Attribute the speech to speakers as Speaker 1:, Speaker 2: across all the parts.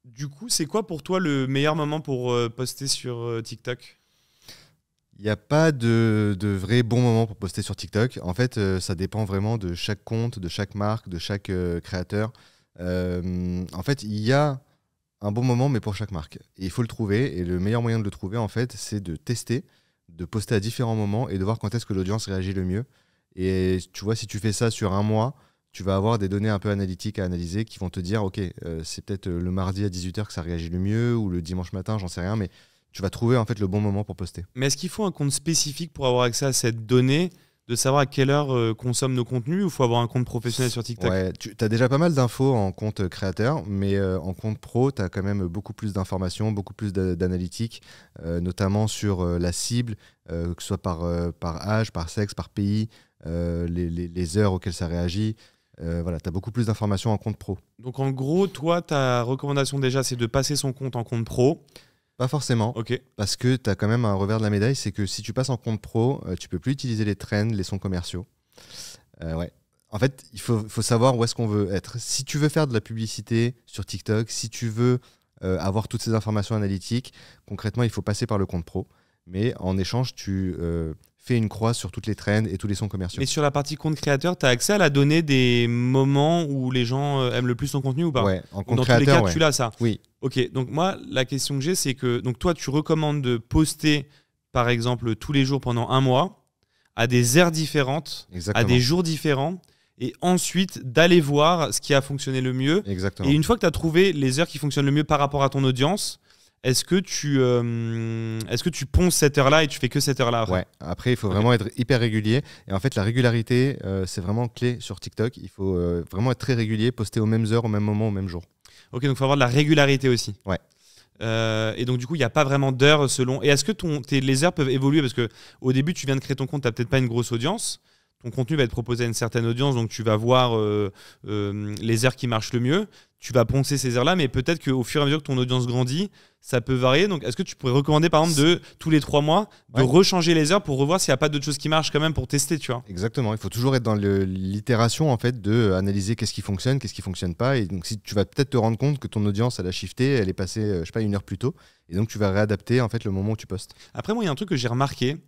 Speaker 1: Du coup, c'est quoi pour toi le meilleur moment pour poster sur TikTok?
Speaker 2: Il n'y a pas de vrai bon moment pour poster sur TikTok. En fait, ça dépend vraiment de chaque compte, de chaque marque, de chaque créateur. En fait, il y a un bon moment, mais pour chaque marque. Et il faut le trouver. Et le meilleur moyen de le trouver, en fait, c'est de tester, de poster à différents moments et de voir quand est-ce que l'audience réagit le mieux. Et tu vois, si tu fais ça sur un mois, tu vas avoir des données un peu analytiques à analyser qui vont te dire, OK, c'est peut-être le mardi à 18 h que ça réagit le mieux ou le dimanche matin, j'en sais rien, mais tu vas trouver en fait le bon moment pour poster.
Speaker 1: Mais est-ce qu'il faut un compte spécifique pour avoir accès à cette donnée, de savoir à quelle heure consomment nos contenus, ou il faut avoir un compte professionnel sur TikTok?
Speaker 2: Ouais, tu as déjà pas mal d'infos en compte créateur, mais en compte pro, tu as quand même beaucoup plus d'informations, beaucoup plus d'analytiques, notamment sur la cible, que ce soit par âge, par sexe, par pays, les heures auxquelles ça réagit. Voilà, tu as beaucoup plus d'informations en compte pro.
Speaker 1: Donc en gros, toi, ta recommandation déjà, c'est de passer son compte en compte pro.
Speaker 2: Pas forcément,
Speaker 1: Ok.
Speaker 2: parce que tu as quand même un revers de la médaille, c'est que si tu passes en compte pro, tu peux plus utiliser les trends, les sons commerciaux. Ouais. En fait, il faut savoir où est-ce qu'on veut être. Si tu veux faire de la publicité sur TikTok, si tu veux avoir toutes ces informations analytiques, concrètement, il faut passer par le compte pro. Mais en échange, tu fais une croix sur toutes les trends et tous les sons commerciaux.
Speaker 1: Mais sur la partie compte créateur, tu as accès à la donnée des moments où les gens aiment le plus ton contenu ou pas?
Speaker 2: Ouais, en
Speaker 1: Ou
Speaker 2: compte
Speaker 1: dans tous les
Speaker 2: créateur,
Speaker 1: cas,
Speaker 2: ouais.
Speaker 1: tu l'as ça?
Speaker 2: Oui,
Speaker 1: Ok, donc moi, la question que j'ai, c'est que donc toi, tu recommandes de poster, par exemple, tous les jours pendant un mois, à des heures différentes, à
Speaker 2: exactement.
Speaker 1: des jours différents, et ensuite d'aller voir ce qui a fonctionné le mieux.
Speaker 2: Exactement.
Speaker 1: Et une fois que tu as trouvé les heures qui fonctionnent le mieux par rapport à ton audience, est-ce que tu ponces cette heure-là et tu fais que cette heure-là après?
Speaker 2: Ouais. Après, il faut vraiment être hyper régulier. Et en fait, la régularité, c'est vraiment clé sur TikTok. Il faut vraiment être très régulier, poster aux mêmes heures, au même moment, au même jour.
Speaker 1: Ok, donc il faut avoir de la régularité aussi.
Speaker 2: Ouais.
Speaker 1: Et donc du coup, il n'y a pas vraiment d'heures selon. Et est-ce que les heures peuvent évoluer? Parce que au début, tu viens de créer ton compte, tu n'as peut-être pas une grosse audience. Ton contenu va être proposé à une certaine audience, donc tu vas voir les heures qui marchent le mieux. Tu vas poncer ces heures-là, mais peut-être qu'au fur et à mesure que ton audience grandit, ça peut varier. Donc est-ce que tu pourrais recommander par exemple de tous les 3 mois de
Speaker 2: Ouais.
Speaker 1: rechanger les heures pour revoir s'il n'y a pas d'autres choses qui marchent quand même pour tester, tu vois?
Speaker 2: Exactement. Il faut toujours être dans l'itération en fait de analyser qu'est-ce qui fonctionne pas. Et donc, si tu vas peut-être te rendre compte que ton audience elle a shifté, elle est passée, je sais pas, 1 heure plus tôt. Et donc tu vas réadapter en fait le moment où tu postes.
Speaker 1: Après, moi, il y a un truc que j'ai remarqué.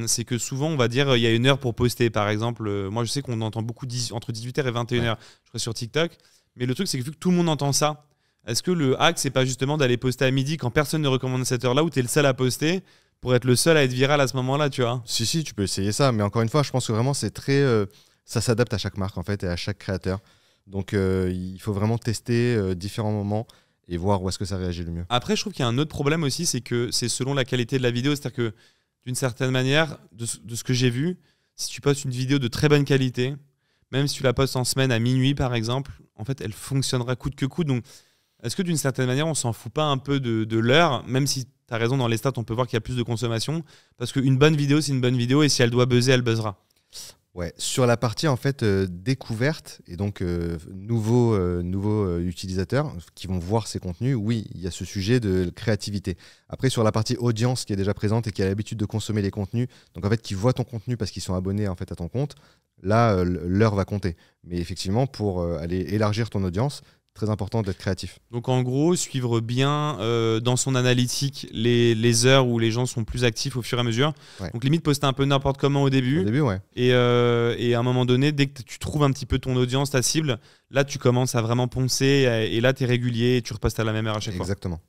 Speaker 1: C'est que souvent, on va dire il y a 1 heure pour poster. Par exemple, moi, je sais qu'on entend beaucoup entre 18 h et 21 h, je crois, sur TikTok. Mais le truc, c'est que vu que tout le monde entend ça, est-ce que le hack, c'est pas justement d'aller poster à midi quand personne ne recommande cette heure-là, où tu es le seul à poster pour être le seul à être viral à ce moment-là, tu vois?
Speaker 2: Si, tu peux essayer ça. Mais encore une fois, je pense que vraiment c'est très, ça s'adapte à chaque marque en fait et à chaque créateur. Donc il faut vraiment tester différents moments et voir où est-ce que ça réagit le mieux.
Speaker 1: Après, je trouve qu'il y a un autre problème aussi, c'est que c'est selon la qualité de la vidéo. C'est-à-dire que d'une certaine manière, de ce que j'ai vu, si tu postes une vidéo de très bonne qualité, même si tu la postes en semaine à minuit par exemple, en fait, elle fonctionnera coûte que coûte. Donc, est-ce que d'une certaine manière, on s'en fout pas un peu de l'heure, même si tu as raison, dans les stats, on peut voir qu'il y a plus de consommation, parce qu'une bonne vidéo, c'est une bonne vidéo, et si elle doit buzzer, elle buzzera.
Speaker 2: Ouais, sur la partie en fait découverte et donc nouveaux utilisateurs qui vont voir ces contenus, oui, il y a ce sujet de créativité. Après, sur la partie audience qui est déjà présente et qui a l'habitude de consommer les contenus, donc en fait qui voient ton contenu parce qu'ils sont abonnés en fait à ton compte, là l'heure va compter. Mais effectivement, pour aller élargir ton audience, très important d'être créatif.
Speaker 1: Donc en gros, suivre bien dans son analytique les heures où les gens sont plus actifs au fur et à mesure.
Speaker 2: Ouais.
Speaker 1: Donc limite poster un peu n'importe comment au
Speaker 2: Au
Speaker 1: début.
Speaker 2: début, ouais.
Speaker 1: Et à un moment donné, dès que tu trouves un petit peu ton audience, ta cible, là tu commences à vraiment poncer et là tu es régulier et tu repostes à la même heure à chaque fois.
Speaker 2: Exactement.